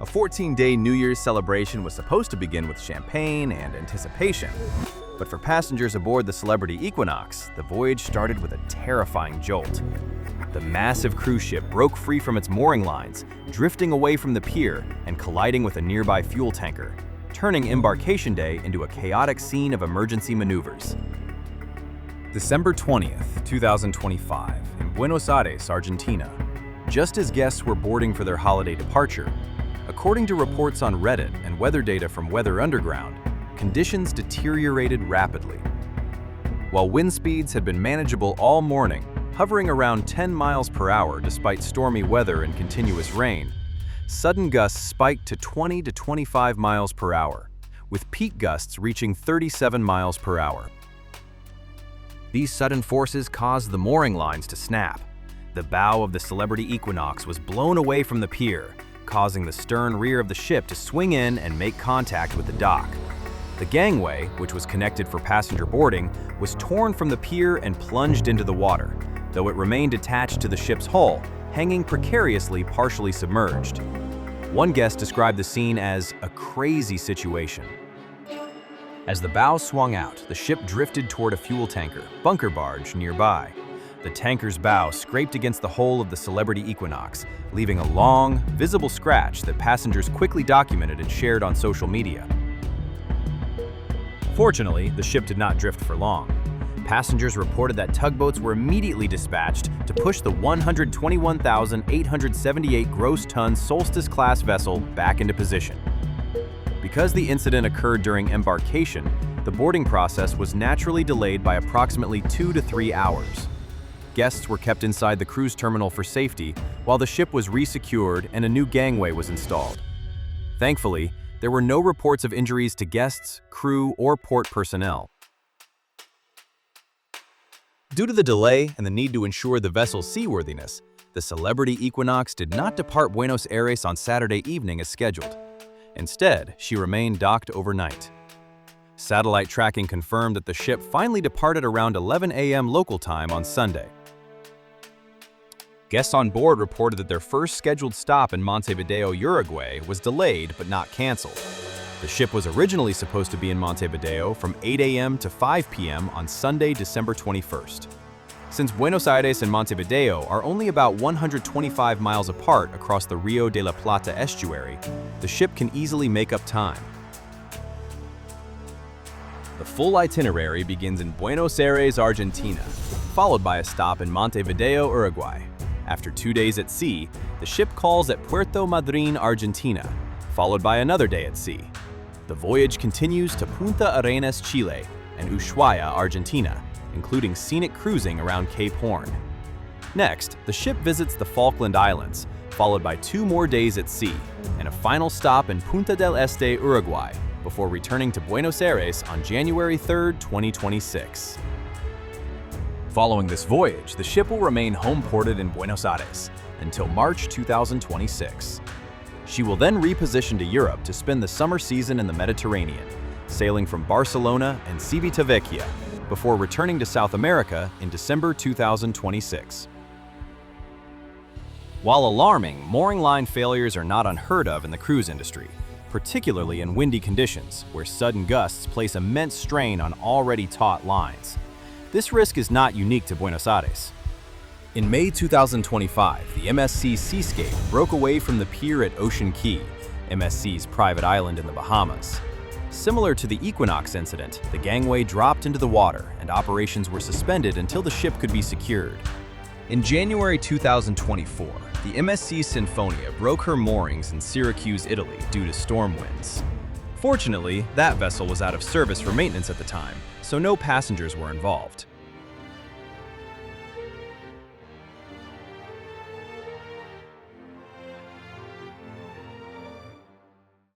A 14-day New Year's celebration was supposed to begin with champagne and anticipation. But for passengers aboard the Celebrity Equinox, the voyage started with a terrifying jolt. The massive cruise ship broke free from its mooring lines, drifting away from the pier and colliding with a nearby fuel tanker, turning embarkation day into a chaotic scene of emergency maneuvers. December 20th, 2025, in Buenos Aires, Argentina. Just as guests were boarding for their holiday departure, according to reports on Reddit and weather data from Weather Underground, conditions deteriorated rapidly. While wind speeds had been manageable all morning, hovering around 10 miles per hour despite stormy weather and continuous rain, sudden gusts spiked to 20 to 25 miles per hour, with peak gusts reaching 37 miles per hour. These sudden forces caused the mooring lines to snap. The bow of the Celebrity Equinox was blown away from the pier, causing the stern rear of the ship to swing in and make contact with the dock. The gangway, which was connected for passenger boarding, was torn from the pier and plunged into the water, though it remained attached to the ship's hull, hanging precariously partially submerged. One guest described the scene as a crazy situation. As the bow swung out, the ship drifted toward a fuel tanker, bunker barge nearby. The tanker's bow scraped against the hull of the Celebrity Equinox, leaving a long, visible scratch that passengers quickly documented and shared on social media. Fortunately, the ship did not drift for long. Passengers reported that tugboats were immediately dispatched to push the 121,878 gross ton Solstice-class vessel back into position. Because the incident occurred during embarkation, the boarding process was naturally delayed by approximately 2 to 3 hours. Guests were kept inside the cruise terminal for safety while the ship was resecured and a new gangway was installed. Thankfully, there were no reports of injuries to guests, crew, or port personnel. Due to the delay and the need to ensure the vessel's seaworthiness, the Celebrity Equinox did not depart Buenos Aires on Saturday evening as scheduled. Instead, she remained docked overnight. Satellite tracking confirmed that the ship finally departed around 11 a.m. local time on Sunday. Guests on board reported that their first scheduled stop in Montevideo, Uruguay was delayed but not canceled. The ship was originally supposed to be in Montevideo from 8 a.m. to 5 p.m. on Sunday, December 21st. Since Buenos Aires and Montevideo are only about 125 miles apart across the Rio de la Plata estuary, the ship can easily make up time. The full itinerary begins in Buenos Aires, Argentina, followed by a stop in Montevideo, Uruguay. After 2 days at sea, the ship calls at Puerto Madryn, Argentina, followed by another day at sea. The voyage continues to Punta Arenas, Chile, and Ushuaia, Argentina, including scenic cruising around Cape Horn. Next, the ship visits the Falkland Islands, followed by 2 more days at sea, and a final stop in Punta del Este, Uruguay, before returning to Buenos Aires on January 3, 2026. Following this voyage, the ship will remain home-ported in Buenos Aires until March 2026. She will then reposition to Europe to spend the summer season in the Mediterranean, sailing from Barcelona and Civitavecchia, before returning to South America in December 2026. While alarming, mooring line failures are not unheard of in the cruise industry, particularly in windy conditions, where sudden gusts place immense strain on already taut lines. This risk is not unique to Buenos Aires. In May 2025, the MSC Seascape broke away from the pier at Ocean Key, MSC's private island in the Bahamas. Similar to the Equinox incident, the gangway dropped into the water and operations were suspended until the ship could be secured. In January 2024, the MSC Sinfonia broke her moorings in Syracuse, Italy due to storm winds. Fortunately, that vessel was out of service for maintenance at the time, so no passengers were involved.